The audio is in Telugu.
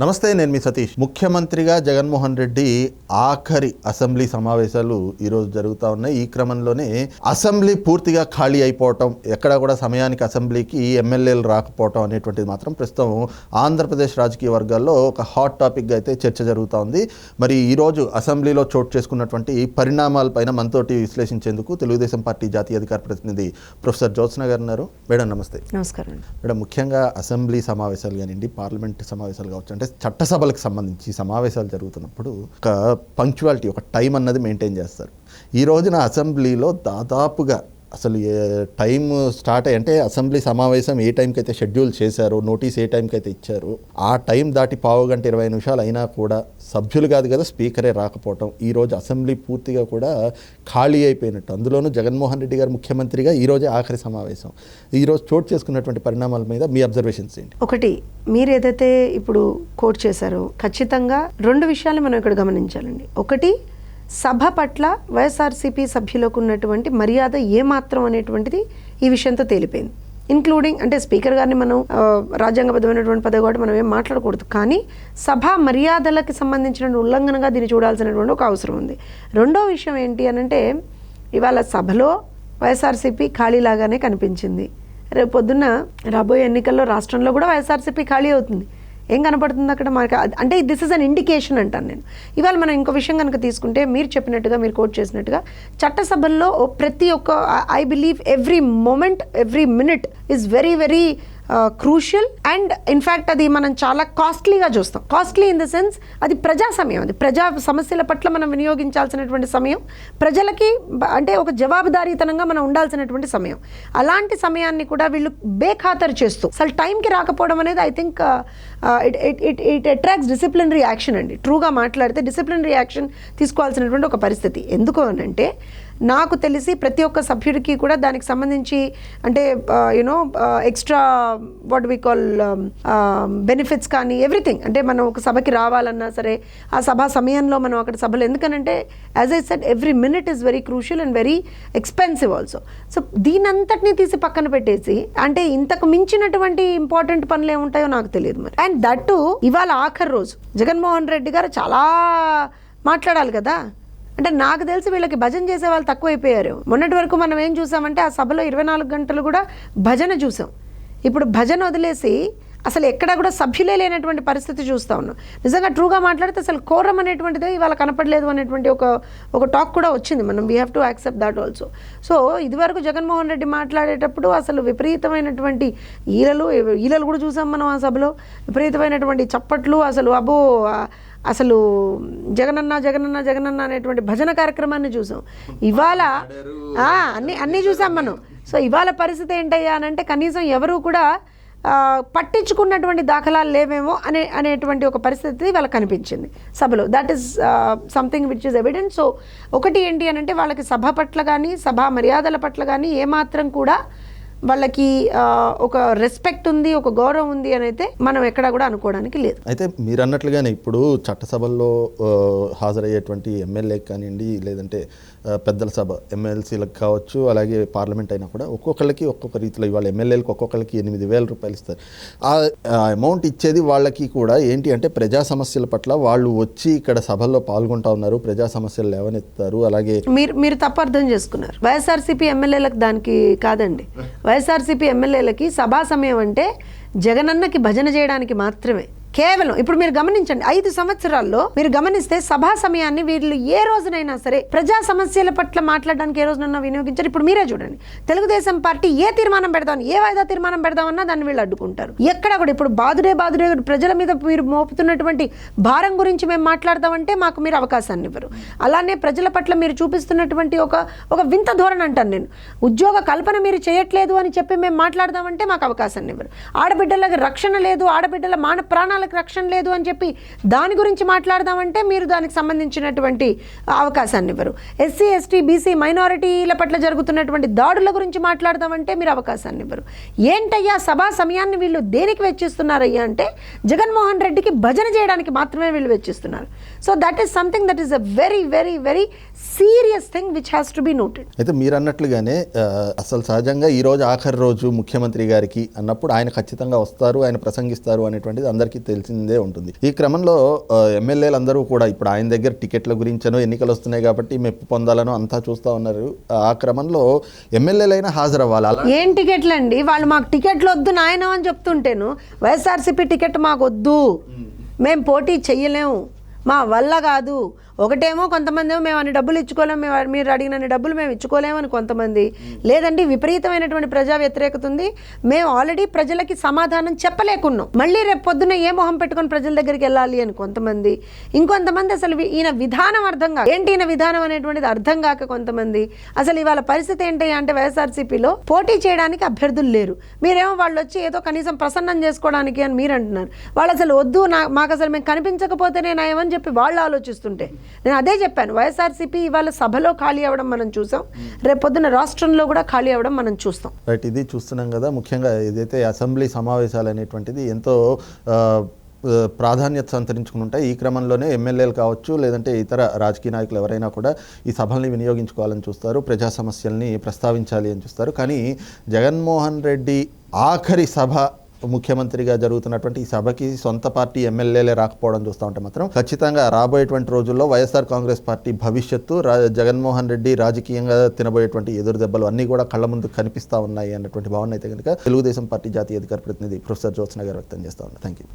నమస్తే, నేను మీ సతీష్. ముఖ్యమంత్రిగా జగన్మోహన్ రెడ్డి ఆఖరి అసెంబ్లీ సమావేశాలు ఈరోజు జరుగుతూ ఉన్నాయి. ఈ క్రమంలోనే అసెంబ్లీ పూర్తిగా ఖాళీ అయిపోవటం, ఎక్కడా కూడా సమయానికి అసెంబ్లీకి ఎమ్మెల్యేలు రాకపోవటం అనేటువంటిది మాత్రం ప్రస్తుతం ఆంధ్రప్రదేశ్ రాజకీయ వర్గాల్లో ఒక హాట్ టాపిక్గా అయితే చర్చ జరుగుతూ ఉంది. మరి ఈరోజు అసెంబ్లీలో చోటు చేసుకున్నటువంటి పరిణామాలపైన మనతోటి విశ్లేషించేందుకు తెలుగుదేశం పార్టీ జాతీయ అధికార ప్రతినిధి ప్రొఫెసర్ జ్యోత్స్న గారు ఉన్నారు. మేడం నమస్తే. నమస్కారం మేడం, ముఖ్యంగా అసెంబ్లీ సమావేశాలు కానివ్వండి, పార్లమెంట్ సమావేశాలు కావచ్చు, అంటే చట్టసభలకు సంబంధించి సమావేశాలు జరుగుతున్నప్పుడు ఒక పంక్చువాలిటీ, ఒక టైం అన్నది మెయింటైన్ చేస్తారు. ఈ రోజున అసెంబ్లీలో దాదాపుగా అసలు టైం స్టార్ట్ అయ్యి, అంటే అసెంబ్లీ సమావేశం ఏ టైంకి అయితే షెడ్యూల్ చేశారో, నోటీస్ ఏ టైంకి అయితే ఇచ్చారో ఆ టైం దాటి పావు గంట 20 నిమిషాలు అయినా కూడా సభ్యులు కాదు కదా స్పీకరే రాకపోవటం, ఈరోజు అసెంబ్లీ పూర్తిగా కూడా ఖాళీ అయిపోయినట్టు. అందులోనూ జగన్మోహన్ రెడ్డి గారు ముఖ్యమంత్రిగా ఈరోజే ఆఖరి సమావేశం. ఈరోజు చోటు చేసుకున్నటువంటి పరిణామాల మీద మీ అబ్జర్వేషన్స్ ఏంటి? ఒకటి, మీరు ఏదైతే ఇప్పుడు కోట్ చేశారో ఖచ్చితంగా రెండు విషయాలు మనం ఇక్కడ గమనించాలండి. ఒకటి, సభ పట్ల వైఎస్ఆర్సీపీ సభ్యులకు ఉన్నటువంటి మర్యాద ఏమాత్రం అనేటువంటిది ఈ విషయంతో తేలిపోయింది. ఇంక్లూడింగ్ అంటే స్పీకర్ గారిని మనం రాజ్యాంగబద్ధమైనటువంటి పదవి కాబట్టి మనం ఏం మాట్లాడకూడదు, కానీ సభా మర్యాదలకు సంబంధించిన ఉల్లంఘనగా దీన్ని చూడాల్సినటువంటి ఒక అవసరం ఉంది. రెండో విషయం ఏంటి అనంటే, ఇవాళ సభలో వైఎస్ఆర్సీపీ ఖాళీలాగానే కనిపించింది. రేపు పొద్దున్న రాబోయే ఎన్నికల్లో రాష్ట్రంలో కూడా వైఎస్ఆర్సీపీ ఖాళీ అవుతుంది. ఏం కనపడుతుంది అక్కడ మనకి? అంటే దిస్ ఇస్ అన్ ఇండికేషన్ అంటాను నేను. ఇవాళ మనం ఇంకో విషయం కనుక తీసుకుంటే, మీరు చెప్పినట్టుగా, మీరు కోట్ చేసినట్టుగా చట్టసభల్లో ప్రతి ఒక్క I believe every moment, every minute is very very crucial and in fact అది మనం చాలా కాస్ట్లీగా చూస్తాం. కాస్ట్లీ ఇన్ ద సెన్స్ అది ప్రజా సమయం, అది ప్రజా సమస్యల పట్ల మనం వినియోగించాల్సినటువంటి సమయం, ప్రజలకి అంటే ఒక జవాబుదారీతనంగా మనం ఉండాల్సినటువంటి సమయం. అలాంటి సమయాన్ని కూడా వీళ్ళు బేఖాతరు చేస్తూ అసలు టైంకి రాకపోవడం అనేది I think it attracts disciplinary action అండి. ట్రూగా మాట్లాడితే డిసిప్లినరీ యాక్షన్ తీసుకోవాల్సినటువంటి ఒక పరిస్థితి. ఎందుకు అనంటే, నాకు తెలిసి ప్రతి ఒక్క సభ్యుడికి కూడా దానికి సంబంధించి అంటే you know extra what we call benefits కానీ ఎవ్రీథింగ్, అంటే మనం ఒక సభకి రావాలన్నా సరే ఆ సభా సమయంలో మనం అక్కడ సభలో, ఎందుకనంటే as I said every minute is very crucial and very expensive also. So దీనంతటినీ తీసి పక్కన పెట్టేసి, అంటే ఇంతకు మించినటువంటి ఇంపార్టెంట్ పనులు ఏముంటాయో నాకు తెలియదు మరి. అండ్ దట్టు ఇవాళ ఆఖరి రోజు జగన్మోహన్ రెడ్డి గారు చాలా మాట్లాడాలి కదా. అంటే నాకు తెలిసి వీళ్ళకి భజన చేసే వాళ్ళు తక్కువైపోయారు. మొన్నటి వరకు మనం ఏం చూసామంటే ఆ సభలో 24 గంటలు కూడా భజన చూసాం. ఇప్పుడు భజన వదిలేసి అసలు ఎక్కడా కూడా సభ్యులే లేనటువంటి పరిస్థితి చూస్తూ ఉన్నాం. నిజంగా ట్రూగా మాట్లాడితే అసలు కోరం అనేటువంటిదే ఇవాళ కనపడలేదు అనేటువంటి ఒక టాక్ కూడా వచ్చింది. మనం we have to accept that also. So ఇదివరకు జగన్మోహన్ రెడ్డి మాట్లాడేటప్పుడు అసలు విపరీతమైనటువంటి ఈలలు కూడా చూసాం మనం ఆ సభలో. విపరీతమైనటువంటి చప్పట్లు, అసలు అబ్బో అసలు జగనన్న జగనన్న జగనన్న అనేటువంటి భజన కార్యక్రమాన్ని చూసాం. ఇవాళ అన్నీ చూసాం మనం. సో ఇవాళ పరిస్థితి ఏంటయ్యా అనంటే, కనీసం ఎవరు కూడా పట్టించుకున్నటువంటి దాఖలాలు లేవేమో అనేటువంటి ఒక పరిస్థితి వాళ్ళకి కనిపించింది సభలో. That is something which is evident. So ఒకటి ఏంటి అనంటే, వాళ్ళకి సభ పట్ల కానీ సభా మర్యాదల పట్ల కానీ ఏమాత్రం కూడా వాళ్ళకి ఒక రెస్పెక్ట్ ఉంది, ఒక గౌరవం ఉంది అని అయితే మనం ఎక్కడా కూడా అనుకోవడానికి లేదు. అయితే మీరు అన్నట్లుగానే ఇప్పుడు చట్టసభల్లో హాజరయ్యేటువంటి ఎమ్మెల్యే కానివ్వండి, లేదంటే పెద్దల సభ ఎమ్మెల్సీలకు కావచ్చు, అలాగే పార్లమెంట్ అయినా కూడా ఒక్కొక్కరికి ఒక్కొక్క రీతిలో, ఇవాళ ఎమ్మెల్యేలకు ఒక్కొక్కరికి 8,000 రూపాయలు ఇస్తారు. ఆ అమౌంట్ ఇచ్చేది వాళ్ళకి కూడా ఏంటి అంటే, ప్రజా సమస్యల పట్ల వాళ్ళు వచ్చి ఇక్కడ సభల్లో పాల్గొంటా ఉన్నారు, ప్రజా సమస్యలు లేవనెత్తారు. అలాగే మీరు తప్పు అర్థం చేసుకున్నారు. వైఎస్ఆర్సీపీ ఎమ్మెల్యేలకు దానికి కాదండి. వైఎస్ఆర్సీపీ ఎమ్మెల్యేలకి సభా సమయం అంటే జగనన్నకి భజన చేయడానికి మాత్రమే. కేవలం ఇప్పుడు మీరు గమనించండి, 5 సంవత్సరాల్లో మీరు గమనిస్తే సభా సమయాన్ని వీళ్ళు ఏ రోజునైనా సరే ప్రజా సమస్యల పట్ల మాట్లాడడానికి ఏ రోజునైనా వినియోగించారు. ఇప్పుడు మీరే చూడండి, తెలుగుదేశం పార్టీ ఏ తీర్మానం పెడదామని, ఏ వాయిదా తీర్మానం పెడదామన్నా దాన్ని వీళ్ళు అడ్డుకుంటారు. ఎక్కడ కూడా ఇప్పుడు బాదుడే ప్రజల మీద మీరు మోపుతున్నటువంటి భారం గురించి మేము మాట్లాడదామంటే మాకు మీరు అవకాశాన్ని ఇవ్వరు. అలానే ప్రజల పట్ల మీరు చూపిస్తున్నటువంటి ఒక వింత ధోరణి అంటాను నేను. ఉద్యోగ కల్పన మీరు చేయట్లేదు అని చెప్పి మేము మాట్లాడదామంటే మాకు అవకాశాన్ని ఇవ్వరు. ఆడబిడ్డలకు రక్షణ లేదు, ఆడబిడ్డల ప్రాణాల రక్షణ లేదు అని చెప్పి దాని గురించి మాట్లాడదామంటే మీరు దానికి సంబంధించినటువంటి అవకాశాన్ని ఇవ్వరు. ఎస్సీ ఎస్టీ బీసీ మైనారిటీల పట్ల జరుగుతున్నటువంటి దాడుల గురించి మాట్లాడదామంటే మీరు అవకాశాన్ని ఇవ్వరు. ఏంటయ్యా సభా సమయాన్ని వీళ్ళు దేనికి వెచ్చిస్తున్నారయ్యా అంటే, జగన్మోహన్ రెడ్డికి భజన చేయడానికి మాత్రమే వీళ్ళు వెచ్చిస్తున్నారు. So that is something that is a very very very serious thing which has to be noted. అయితే మీరు అన్నట్లుగానే అసలు సహజంగా ఈరోజు ఆఖరి రోజు ముఖ్యమంత్రి గారికి అన్నప్పుడు ఆయన ఖచ్చితంగా వస్తారు, ఆయన ప్రసంగిస్తారు అనేటువంటిది అందరికీ తెలిసిందే ఉంటుంది. ఈ క్రమంలో ఎమ్మెల్యేలు అందరూ కూడా ఇప్పుడు ఆయన దగ్గర టికెట్ల గురించనో ఎన్నికలు వస్తున్నాయి కాబట్టి మెప్పు పొందాలనో అంతా చూస్తూ ఉన్నారు. ఆ క్రమంలో ఎమ్మెల్యేలైనా హాజరవ్వాలి. అలా ఏం టికెట్లు అండి? వాళ్ళు మాకు టికెట్లు వద్దు నాయన అని చెప్తుంటేను వైఎస్ఆర్సీపీ టికెట్ మాకు వద్దు, మేము పోటీ చెయ్యలేము, మా వల్ల కాదు. ఒకటేమో కొంతమంది ఏమో మేము అన్ని డబ్బులు ఇచ్చుకోలేము, మీరు అడిగినన్ని డబ్బులు మేము ఇచ్చుకోలేమని కొంతమంది, లేదండి విపరీతమైనటువంటి ప్రజా వ్యతిరేకత ఉంది, మేము ఆల్రెడీ ప్రజలకి సమాధానం చెప్పలేకున్నాం, మళ్ళీ రేపు పొద్దున్న ఏ మొహం పెట్టుకొని ప్రజల దగ్గరికి వెళ్ళాలి అని కొంతమంది, ఇంకొంతమంది అసలు ఈయన విధానం అర్థం కాక, ఏంటి ఈయన విధానం అనేటువంటిది అర్థం కాక కొంతమంది, అసలు ఇవాళ పరిస్థితి ఏంటి అంటే వైఎస్ఆర్సీపీలో పోటీ చేయడానికి అభ్యర్థులు లేరు. మీరేమో వాళ్ళు వచ్చి ఏదో కనీసం ప్రసన్నం చేసుకోవడానికి అని మీరు అంటున్నారు. వాళ్ళు అసలు వద్దు, మాకు అసలు మేము కనిపించకపోతేనే నయమని చెప్పి వాళ్ళు ఆలోచిస్తుంటే నేను అదే చెప్పాను. వైఎస్ఆర్సీపీ ఇవాళ సభలో ఖాళీ అవ్వడం మనం చూసాం, రేపొద్దున రాష్ట్రంలో కూడా ఖాళీ అవ్వడం మనం చూస్తాం. రైట్, ఇది చూస్తున్నాం కదా. ముఖ్యంగా ఏదైతే అసెంబ్లీ సమావేశాలు అనేటువంటిది ఎంతో ప్రాధాన్యత సంతరించుకుని ఉంటాయి. ఈ క్రమంలోనే ఎమ్మెల్యేలు కావచ్చు, లేదంటే ఇతర రాజకీయ నాయకులు ఎవరైనా కూడా ఈ సభల్ని వినియోగించుకోవాలని చూస్తారు, ప్రజా సమస్యల్ని ప్రస్తావించాలి అని చూస్తారు. కానీ జగన్మోహన్ రెడ్డి ఆఖరి సభ ముఖ్యమంత్రిగా జరుగుతున్నటువంటి ఈ సభకి సొంత పార్టీ ఎమ్మెల్యేలే రాకపోవడం చూస్తూ ఉంటే మాత్రం ఖచ్చితంగా రాబోయేటువంటి రోజుల్లో వైఎస్ఆర్ కాంగ్రెస్ పార్టీ భవిష్యత్తు, జగన్మోహన్ రెడ్డి రాజకీయంగా తినబోయేటువంటి ఎదురు దెబ్బలు అన్నీ కూడా కళ్ళ ముందు కనిపిస్తూ ఉన్నాయి అన్నటువంటి భావన అయితే కనుక తెలుగుదేశం పార్టీ జాతీయ అధికార ప్రతినిధి ప్రొఫెసర్ జ్యోత్స్న గారు వ్యక్తం చేస్తూ ఉన్నారు. Thank you.